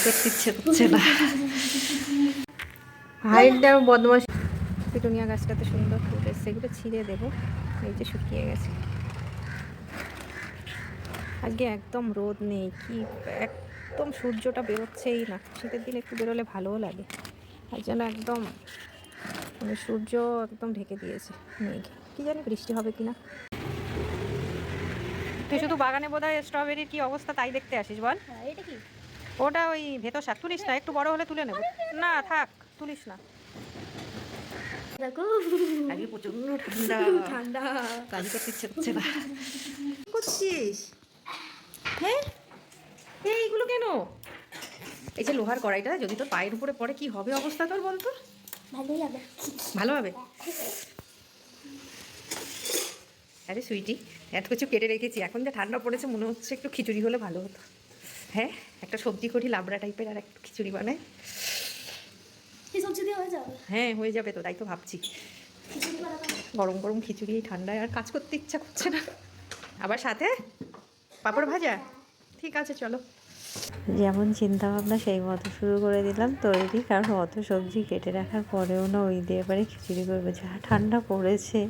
করতে ইচ্ছে করছে না। হাইটটা বদমাস। পিটুনিয়া গাছটাতে সুন্দর ফুল এসছে, এগুলো ছিঁড়ে দেবো। এই যে শুকিয়ে গেছে। আজকে একদম রোদ নেই, কি একদম সূর্যটা বেরোচ্ছেই না। শীতের দিন একটু বেরোলে ভালোও লাগে, আর যেন একদম মানে সূর্য একদম ঢেকে দিয়েছে মেঘ। কি জানি বৃষ্টি হবে কিনা। তুই শুধু বাগানে বোধহয় স্ট্রবেরির কি অবস্থা তাই দেখতে আসিস, বল? এটা কি? ওটা ওই ভেতর শাক, তুলিস না, একটু বড় হলে তুলে নেব। না থাক, তুলিস না। দেখো আজকে প্রচন্ড ঠান্ডা ঠান্ডা, কাজ করতে ইচ্ছে করছে না। কি করছিস? হ্যাঁ এইগুলো কেন? এই যে লোহার কড়াইটা যদি তোর পায়ের উপরে পড়ে কি হবে অবস্থা তোর, বলতো? ভালোই হবে। ভালো হবে? আরে সুইটি, এত কিছু কেটে রেখেছি, এখন যে ঠান্ডা পড়েছে মনে হচ্ছে একটু খিচুড়ি হলে ভালো হতো। হ্যাঁ, একটা সবজি করি লাবড়া টাইপের, আর একটু খিচুড়ি বানাই। কি সবজি দিয়ে হয়ে যাবে? হ্যাঁ হয়ে যাবে তো, তাই তো ভাবছি। খিচুড়ি বানাবো। গরম গরম খিচুড়ি এই ঠান্ডায় আর কাজ করতে ইচ্ছা করছে না। আবার সাথে পাঁপড় ভাজা। ঠিক আছে চলো। যেমন চিন্তা ভাবনা সেই মতো শুরু করে দিলাম তৈরি, কারণ অত সবজি কেটে রাখার পরেও না ওই দিয়ে এবারে খিচুড়ি করবো, যা ঠান্ডা পড়েছে।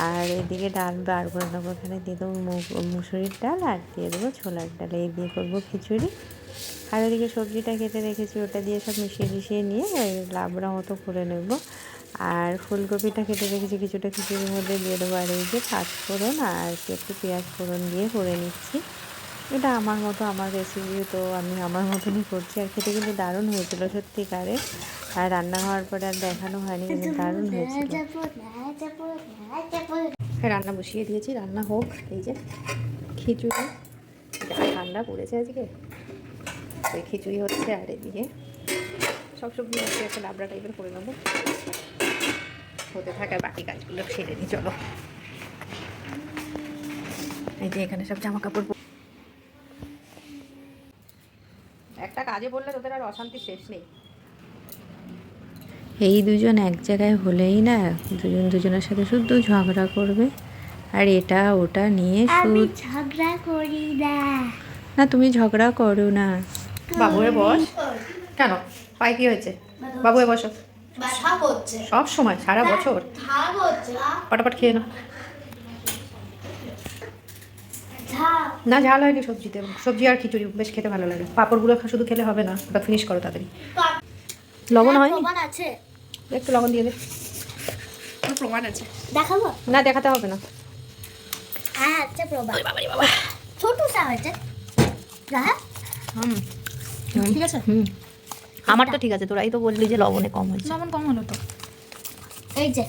আর এদিকে ডাল বার করে নেবো, এখানে দিয়ে দেবো মুসুরির ডাল, আর দিয়ে দেবো ছোলার ডাল, এই দিয়ে করবো খিচুড়ি। আর ওদিকে সবজিটা কেটে রেখেছি, ওটা দিয়ে সব মিশিয়ে নিয়ে ওই লাবড়া মতো করে নেব। আর ফুলকপিটা কেটে রেখেছি কিছুটা খিচুড়ির মধ্যে দিয়ে দেবো। আর এই যে পাঁচফোড়ন আর একটু পেঁয়াজ ফোড়ন দিয়ে করে নিচ্ছি। এটা আমার মতো, আমার রেসিপি, তো আমি আমার মতনই করছি। আর খেতে কিন্তু দারুণ হয়েছিল সত্যিকারে। আর রান্না হওয়ার পরে আর দেখানো হয়নি, কিন্তু দারুণ হয়েছিল। রান্না বসিয়ে দিয়েছি, রান্না হোক। এই যে খিচুড়ি, ঠান্ডা পড়েছে আজকে, ওই খিচুড়ি হচ্ছে। আর এদিকে সব সবজি হচ্ছে, একটা লাবড়া টাইপের করে নেবো। হতে থাকা বাকি কাজগুলো সেরে নিই চলো। এই যে এখানে সব জামা কাপড়, একটা কাজে বললে তোদের আর অশান্তি শেষ নেই। এই দুজন এক জায়গায় হলেই না, দুজন দুজনের সাথে শুধু ঝগড়া করবে। আর এটা ওটা নিয়ে আমি ঝগড়া করি না। না তুমি ঝগড়া করো না। বাবুরে বস। কেন পায়ে কি হয়েছে? বাবুরে বসো। সব সময় সারা বছর পটাপট খেয়ে নাও। না ঝাল হয়নি সবজিতে, সবজি আর খিচুড়ি বেশ খেতে ভালো লাগে। পাঁপড়গুলো শুধু খেলে হবে না, ওটা ফিনিশ করো তাড়াতাড়ি। লবণ হয়নি? আছে, একটু লবণ দিয়ে দে। প্রমাণ আছে, দেখাবো না দেখাতে হবে না। হ্যাঁ আচ্ছা প্রমাণ। বাবা ছোট সা হয়েছে। ঠিক আছে। আমার তো ঠিক আছে, তোরাই তো বললি যে লবণে কম হয়েছে। লবণ কম হলো তো। এই যে